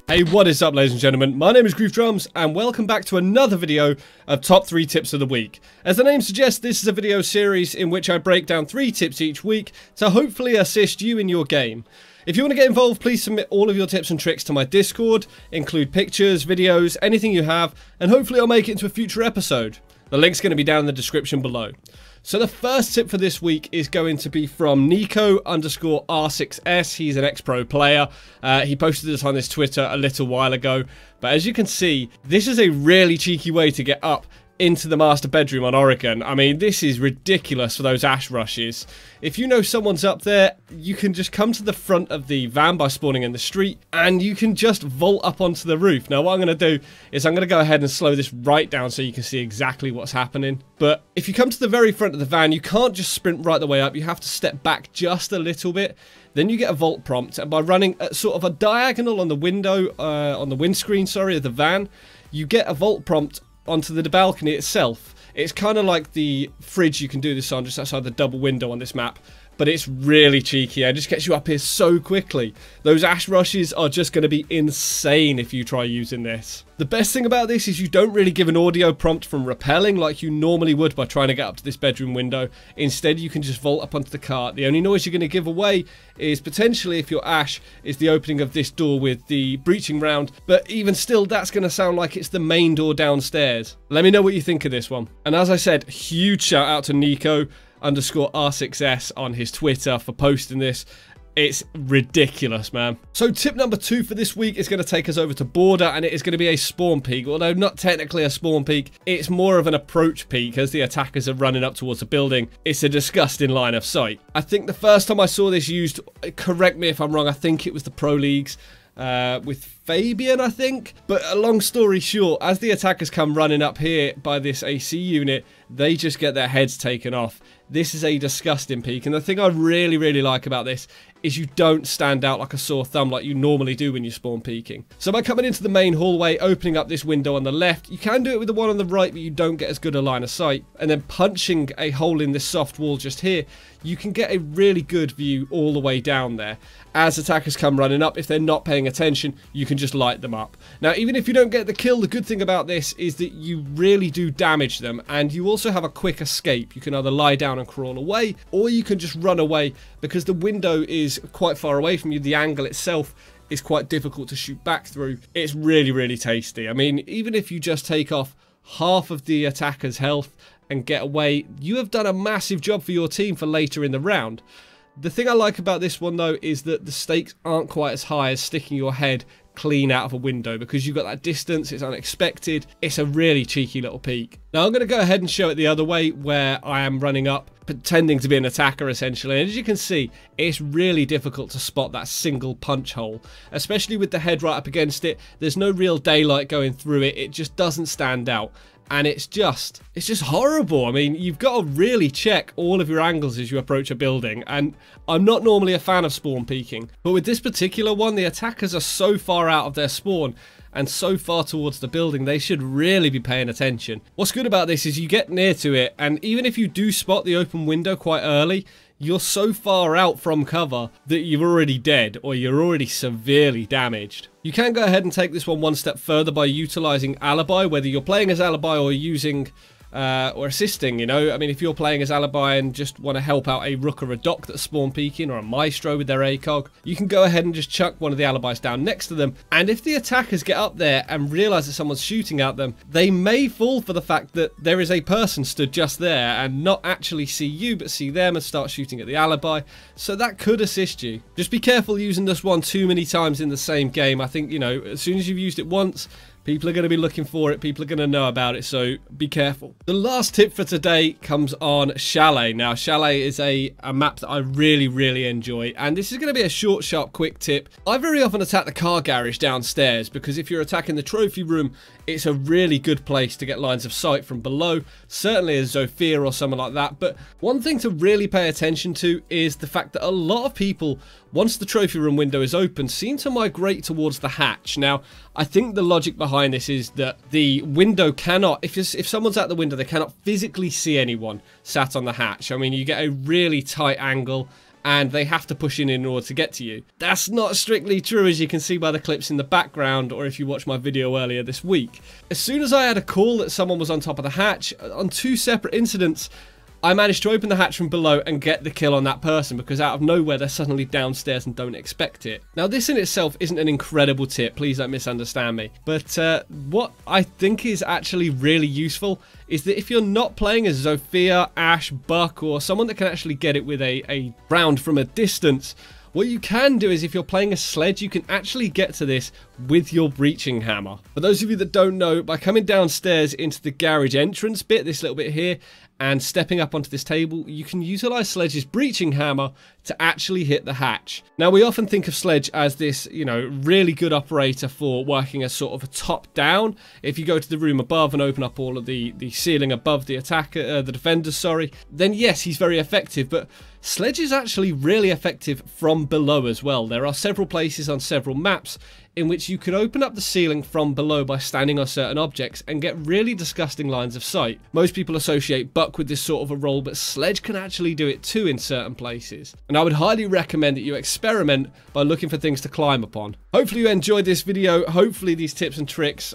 Hey, what is up, ladies and gentlemen? My name is Griefdrums, and welcome back to another video of Top 3 Tips of the Week. As the name suggests, this is a video series in which I break down 3 tips each week to hopefully assist you in your game. If you want to get involved, please submit all of your tips and tricks to my Discord, include pictures, videos, anything you have, and hopefully I'll make it into a future episode. The link's going to be down in the description below. So the first tip for this week is going to be from Nico_R6S. He's an ex-pro player. He posted this on his Twitter a little while ago. But as you can see, this is a really cheeky way to get up into the master bedroom on Oregon. I mean, this is ridiculous for those ash rushes. If you know someone's up there, you can just come to the front of the van by spawning in the street, and you can just vault up onto the roof. Now, what I'm going to do is I'm going to go ahead and slow this right down so you can see exactly what's happening. But if you come to the very front of the van, you can't just sprint right the way up. You have to step back just a little bit. Then you get a vault prompt, and by running at sort of a diagonal on the window, on the windscreen, sorry, of the van, you get a vault prompt onto the balcony itself. It's kind of like the fridge you can do this on just outside the double window on this map, but it's really cheeky. It just gets you up here so quickly. Those ash rushes are just going to be insane if you try using this. The best thing about this is you don't really give an audio prompt from rappelling like you normally would by trying to get up to this bedroom window. Instead, you can just vault up onto the cart. The only noise you're going to give away is potentially, if your ash, is the opening of this door with the breaching round, but even still, that's going to sound like it's the main door downstairs. Let me know what you think of this one. And as I said, huge shout out to Nico_R6S on his Twitter for posting this. It's ridiculous, man. So tip number 2 for this week is going to take us over to border, and it is going to be a spawn peek. Although not technically a spawn peek, it's more of an approach peek as the attackers are running up towards the building. It's a disgusting line of sight. I think the first time I saw this used, correct me if I'm wrong, I think it was the Pro Leagues with Fabian, I think. But a long story short, as the attackers come running up here by this AC unit, they just get their heads taken off. This is a disgusting peek, and the thing I really like about this is you don't stand out like a sore thumb like you normally do when you spawn peeking. So by coming into the main hallway, opening up this window on the left, you can do it with the one on the right, but you don't get as good a line of sight. And then punching a hole in this soft wall just here, you can get a really good view all the way down there. As attackers come running up, if they're not paying attention, you can just light them up. Now, even if you don't get the kill, the good thing about this is that you really do damage them, and you also have a quick escape. You can either lie down and crawl away, or you can just run away because the window is quite far away from you. The angle itself is quite difficult to shoot back through. It's really tasty. I mean, even if you just take off half of the attacker's health and get away, you have done a massive job for your team for later in the round. The thing I like about this one, though, is that the stakes aren't quite as high as sticking your head clean out of a window, because you've got that distance, it's unexpected. It's a really cheeky little peek. Now I'm going to go ahead and show it the other way, where I am running up pretending to be an attacker essentially, and as you can see, it's really difficult to spot that single punch hole, especially with the head right up against it. There's no real daylight going through it. It just doesn't stand out. And it's just horrible. I mean, you've got to really check all of your angles as you approach a building. And I'm not normally a fan of spawn peeking, but with this particular one, the attackers are so far out of their spawn and so far towards the building, they should really be paying attention. What's good about this is you get near to it, and even if you do spot the open window quite early, you're so far out from cover that you're already dead, or you're already severely damaged. You can go ahead and take this one step further by utilizing alibi, whether you're playing as alibi or using or assisting, you know. I mean, if you're playing as alibi and just want to help out a rook or a doc that's spawn peeking, or a maestro with their ACOG, you can go ahead and just chuck one of the alibis down next to them, and if the attackers get up there and realize that someone's shooting at them, they may fall for the fact that there is a person stood just there and not actually see you but see them and start shooting at the alibi. So that could assist you. Just be careful using this one too many times in the same game. I think, you know, as soon as you've used it once, people are going to be looking for it. People are going to know about it, so be careful. The last tip for today comes on Chalet. Now, Chalet is a map that I really enjoy, and this is going to be a short, sharp, quick tip. I very often attack the car garage downstairs, because if you're attacking the trophy room, it's a really good place to get lines of sight from below, certainly a Zofia or something like that. But one thing to really pay attention to is the fact that a lot of people, once the trophy room window is open, seem to migrate towards the hatch. Now, I think the logic behind this is that the window cannot, if someone's at the window, they cannot physically see anyone sat on the hatch. I mean, you get a really tight angle, and they have to push in order to get to you. That's not strictly true, as you can see by the clips in the background, or if you watched my video earlier this week. As soon as I had a call that someone was on top of the hatch, on 2 separate incidents, I managed to open the hatch from below and get the kill on that person, because out of nowhere they're suddenly downstairs and don't expect it. Now this in itself isn't an incredible tip, please don't misunderstand me, but what I think is actually really useful is that if you're not playing as Zofia, Ash, Buck, or someone that can actually get it with a round from a distance, what you can do is, if you're playing a sledge, you can actually get to this with your breaching hammer. For those of you that don't know, by coming downstairs into the garage entrance bit, this little bit here, and stepping up onto this table, you can utilize Sledge's breaching hammer to actually hit the hatch. Now, we often think of Sledge as this, you know, really good operator for working as sort of a top down. If you go to the room above and open up all of the ceiling above the attacker, the defenders, sorry, then yes, he's very effective, but Sledge is actually really effective from below as well. There are several places on several maps in which you can open up the ceiling from below by standing on certain objects and get really disgusting lines of sight. Most people associate Buck with this sort of a role, but Sledge can actually do it too in certain places. And I would highly recommend that you experiment by looking for things to climb upon. Hopefully you enjoyed this video. Hopefully these tips and tricks,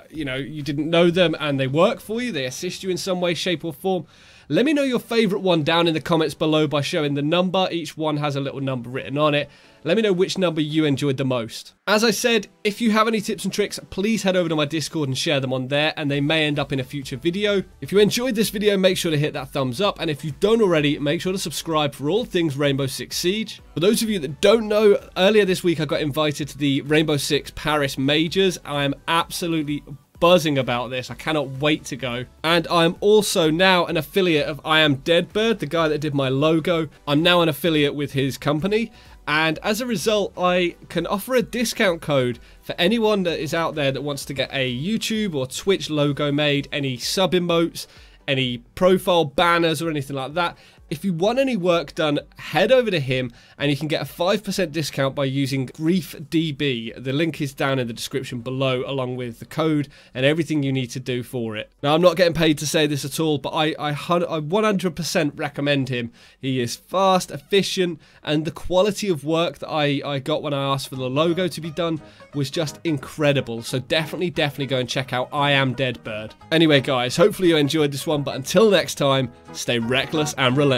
you know, you didn't know them and they work for you. They assist you in some way, shape or form. Let me know your favourite one down in the comments below by showing the number. Each one has a little number written on it. Let me know which number you enjoyed the most. As I said, if you have any tips and tricks, please head over to my Discord and share them on there, and they may end up in a future video. If you enjoyed this video, make sure to hit that thumbs up, and if you don't already, make sure to subscribe for all things Rainbow Six Siege. For those of you that don't know, earlier this week I got invited to the Rainbow Six Paris Majors. I am absolutely buzzing about this. I cannot wait to go. And I'm also now an affiliate of I Am Deadbird, the guy that did my logo. I'm now an affiliate with his company, and as a result I can offer a discount code for anyone that is out there that wants to get a YouTube or Twitch logo made, any sub emotes, any profile banners or anything like that. If you want any work done, head over to him and you can get a 5% discount by using GriefDB. The link is down in the description below, along with the code and everything you need to do for it. Now, I'm not getting paid to say this at all, but I 100% recommend him. He is fast, efficient, and the quality of work that I got when I asked for the logo to be done was just incredible. So definitely go and check out I Am Deadbird. Anyway, guys, hopefully you enjoyed this one, but until next time, stay reckless and relentless.